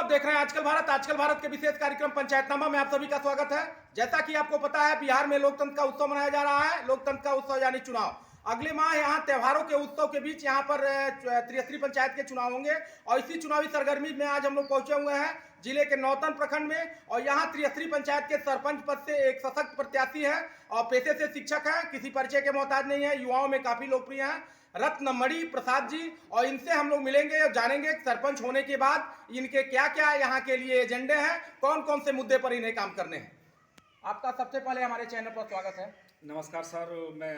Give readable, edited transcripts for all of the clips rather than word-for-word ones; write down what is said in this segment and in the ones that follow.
आप देख रहे हैं आजकल भारत के विशेष कार्यक्रम पंचायतनामा में आप सभी का स्वागत है। जैसा कि आपको पता है, बिहार में लोकतंत्र का उत्सव मनाया जा रहा है। लोकतंत्र का उत्सव यानी चुनाव। अगले माह यहाँ त्योहारों के उत्सव के बीच यहाँ पर त्रिस्तरीय पंचायत के चुनाव होंगे और इसी चुनावी सरगर्मी में आज हम लोग पहुंचे हुए हैं जिले के नौतन प्रखंड में। और यहाँ त्रिस्तरीय पंचायत के सरपंच पद से एक सशक्त प्रत्याशी है और पेशे से शिक्षक है, किसी परिचय के मोहताज नहीं है, युवाओं में काफी लोकप्रिय है, रत्नमणि प्रसाद जी। और इनसे हम लोग मिलेंगे और जानेंगे सरपंच होने के बाद इनके क्या क्या यहाँ के लिए एजेंडे हैं, कौन कौन से मुद्दे पर इन्हें काम करने हैं। आपका सबसे पहले हमारे चैनल पर स्वागत है। नमस्कार सर, मैं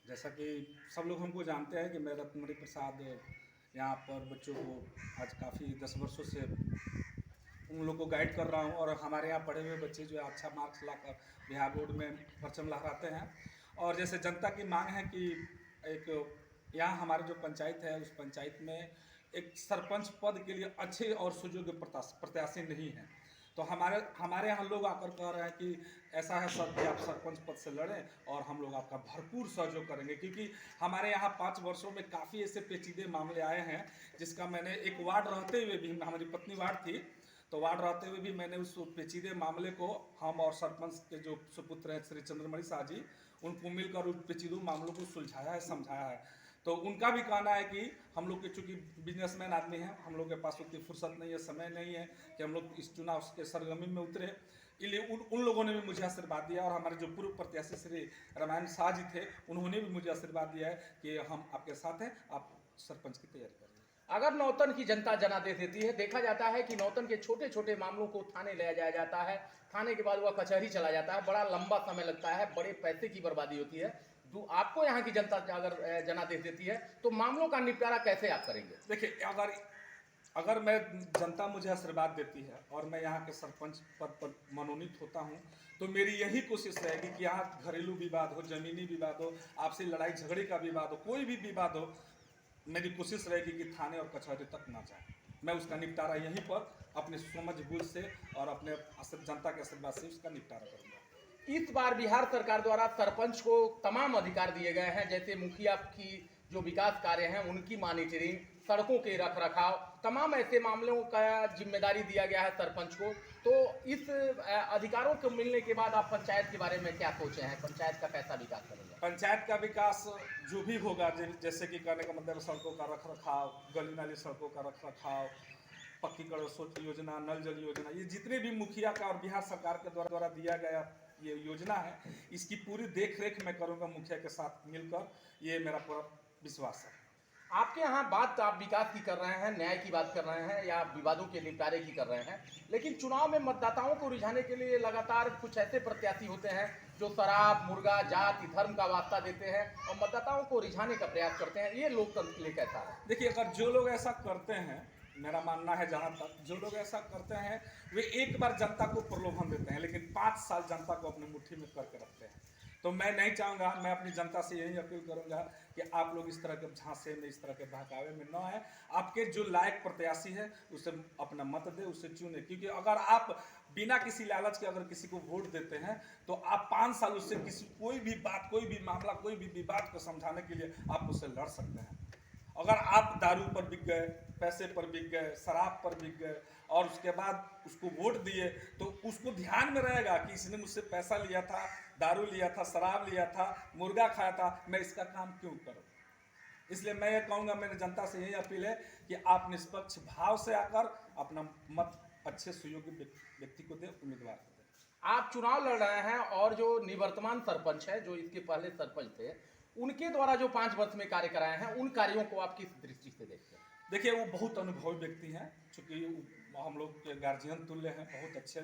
जैसा कि सब लोग हमको जानते हैं कि मैं रत्नमणि प्रसाद यहाँ पर बच्चों को आज काफ़ी 10 वर्षों से उन लोग को गाइड कर रहा हूँ और हमारे यहाँ पढ़े हुए बच्चे जो है अच्छा मार्क्स लाकर बिहार बोर्ड में परचम लहराते हैं। और जैसे जनता की मांग है कि एक यहाँ हमारे जो पंचायत है उस पंचायत में एक सरपंच पद के लिए अच्छे और सुयोग्य प्रत्याशी नहीं है, तो हमारे यहाँ लोग आकर कह रहे हैं कि ऐसा है सर कि आप सरपंच पद से लड़ें और हम लोग आपका भरपूर सहयोग करेंगे, क्योंकि हमारे यहाँ 5 वर्षों में काफ़ी ऐसे पेचीदे मामले आए हैं जिसका मैंने एक वार्ड रहते हुए भी, हमारी पत्नी वार्ड थी तो वार्ड रहते हुए भी मैंने उस पेचीदे मामले को हम और सरपंच के जो सुपुत्र हैं श्री चंद्रमणि शाह जी, उनको मिलकर उन पेचीदे मामलों को सुलझाया है, समझाया है। तो उनका भी कहना है कि हम लोग के चूँकि बिजनेसमैन आदमी हैं, हम लोग के पास उतनी फुर्सत नहीं है, समय नहीं है कि हम लोग इस चुनाव के सरगर्मी में उतरे। इसलिए उन लोगों ने भी मुझे आशीर्वाद दिया और हमारे जो पूर्व प्रत्याशी श्री रामायण शाह जी थे उन्होंने भी मुझे आशीर्वाद दिया है कि हम आपके साथ हैं, आप सरपंच की तैयारी करें। अगर नौतन की जनता जनादेश देती है, देखा जाता है कि नौतन के छोटे छोटे मामलों को थाने ले जाया जाता है, थाने के बाद वह कचहरी चला जाता है, बड़ा लंबा समय लगता है, बड़े पैसे की बर्बादी होती है। आपको यहाँ की जनता अगर जनादेश देती है तो मामलों का निपटारा कैसे आप करेंगे? देखिए, अगर मैं जनता मुझे आशीर्वाद देती है और मैं यहाँ के सरपंच पद पर मनोनीत होता हूँ तो मेरी यही कोशिश रहेगी कि यहाँ घरेलू विवाद हो, जमीनी विवाद हो, आपसी लड़ाई झगड़े का विवाद हो, कोई भी विवाद हो, मेरी कोशिश रहेगी कि थाने और कचहरी तक ना जाए। मैं उसका निपटारा यहीं पर अपने समझ बूझ से और अपने जनता के आशीर्वाद से उसका निपटारा करूँगा। इस बार बिहार सरकार द्वारा सरपंच को तमाम अधिकार दिए गए हैं, जैसे मुखिया की जो विकास कार्य हैं उनकी मॉनिटरिंग, सड़कों के रखरखाव, तमाम ऐसे मामलों का जिम्मेदारी दिया गया है सरपंच को। तो इस अधिकारों को मिलने के बाद आप पंचायत के बारे में क्या सोचे हैं, पंचायत का कैसा विकास करेंगे? पंचायत का विकास जो भी होगा, जैसे कि कहने का मतलब सड़कों का रखरखाव, गली नाली सड़कों का रखरखाव, पक्कीकरण योजना, नल जल योजना, ये जितने भी मुखिया का और बिहार सरकार के द्वारा दिया गया ये योजना है, इसकी पूरी देख रेख मैं करूंगा मुखिया के साथ मिलकर, ये मेरा पूरा विश्वास है। आपके यहाँ बात आप विकास की कर रहे हैं, न्याय की बात कर रहे हैं या विवादों के निपटारे की कर रहे हैं, लेकिन चुनाव में मतदाताओं को रिझाने के लिए लगातार कुछ ऐसे प्रत्याशी होते हैं जो शराब, मुर्गा, जाति, धर्म का वास्ता देते हैं और मतदाताओं को रिझाने का प्रयास करते हैं। ये लोकतंत्र के लिए कैसा है? देखिए, अगर जो लोग ऐसा करते हैं, मेरा मानना है जहाँ तक जो लोग ऐसा करते हैं वे एक बार जनता को प्रलोभन देते हैं लेकिन 5 साल जनता को अपनी मुट्ठी में करके रखते हैं। तो मैं नहीं चाहूँगा, मैं अपनी जनता से यही अपील करूँगा कि आप लोग इस तरह के झांसे में, इस तरह के बहकावे में न आए। आपके जो लायक प्रत्याशी है उसे अपना मत दे, उसे चुने, क्योंकि अगर आप बिना किसी लालच के अगर किसी को वोट देते हैं तो आप 5 साल उससे कोई भी बात, कोई भी मामला, कोई भी विवाद को समझाने के लिए आप उससे लड़ सकते हैं। अगर आप दारू पर बिक गए, पैसे पर बिक गए, शराब पर बिक गए और उसके बाद उसको वोट दिए तो उसको ध्यान में रहेगा कि इसने मुझसे पैसा लिया था, दारू लिया था, शराब लिया था, मुर्गा खाया था, मैं इसका काम क्यों करूं? इसलिए मैं ये कहूँगा, मेरी जनता से यही अपील है कि आप निष्पक्ष भाव से आकर अपना मत अच्छे सुयोग्य व्यक्ति को दें, उम्मीदवार को दें। आप चुनाव लड़ रहे हैं और जो निवर्तमान सरपंच है, जो इसके पहले सरपंच थे, उनके द्वारा जो 5 वर्ष में कार्य कराए हैं, उन कार्यों को आप किस दृष्टि से देखते हैं? देखिए, वो बहुत अनुभवी व्यक्ति हैं, चूँकि हम लोग के गार्जियन तुल्य हैं, बहुत अच्छे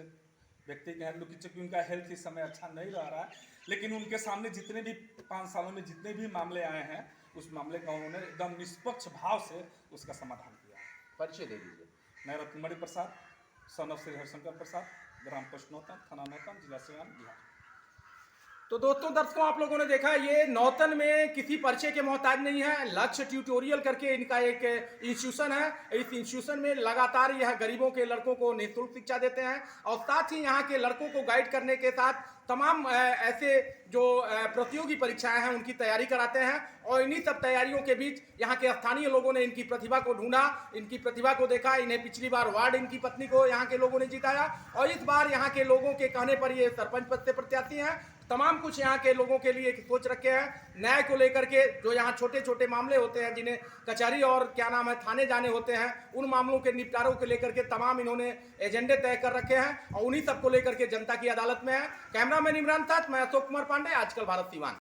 व्यक्ति के हैं लोग, चूँकि उनका हेल्थ इस समय अच्छा नहीं रह रहा है, लेकिन उनके सामने जितने भी 5 सालों में जितने भी मामले आए हैं उस मामले का उन्होंने एकदम निष्पक्ष भाव से उसका समाधान किया। परिचय दे दीजिए। मैं रत्नमणि प्रसाद, सन ऑफ श्री हरिशंकर प्रसाद, ग्राम पोस्ट नौतन, थाना नौतन, जिला सिवान, बिहार। तो दोस्तों, दर्शकों, आप लोगों ने देखा ये नौतन में किसी परिचय के मोहताज नहीं है। लक्ष्य ट्यूटोरियल करके इनका एक इंस्टीट्यूशन है। इस इंस्टीट्यूशन में लगातार यह गरीबों के लड़कों को निःशुल्क शिक्षा देते हैं और साथ ही यहाँ के लड़कों को गाइड करने के साथ तमाम ऐसे जो प्रतियोगी परीक्षाएं हैं उनकी तैयारी कराते हैं। और इन्हीं सब तैयारियों के बीच यहाँ के स्थानीय लोगों ने इनकी प्रतिभा को ढूंढा, इनकी प्रतिभा को देखा। इन्हें पिछली बार वार्ड इनकी पत्नी को यहाँ के लोगों ने जिताया और इस बार यहाँ के लोगों के कहने पर ये सरपंच पद से प्रत्याशी हैं। तमाम कुछ यहाँ के लोगों के लिए सोच रखे हैं न्याय को लेकर के। जो यहाँ छोटे छोटे मामले होते हैं जिन्हें कचहरी और क्या नाम है थाने जाने होते हैं, उन मामलों के निपटारों को लेकर के तमाम इन्होंने एजेंडे तय कर रखे हैं और उन्हीं सब को लेकर के जनता की अदालत में है। कैमरामैन इमरान साथ, मैं अशोक कुमार पांडे, आजकल भारत सीवान।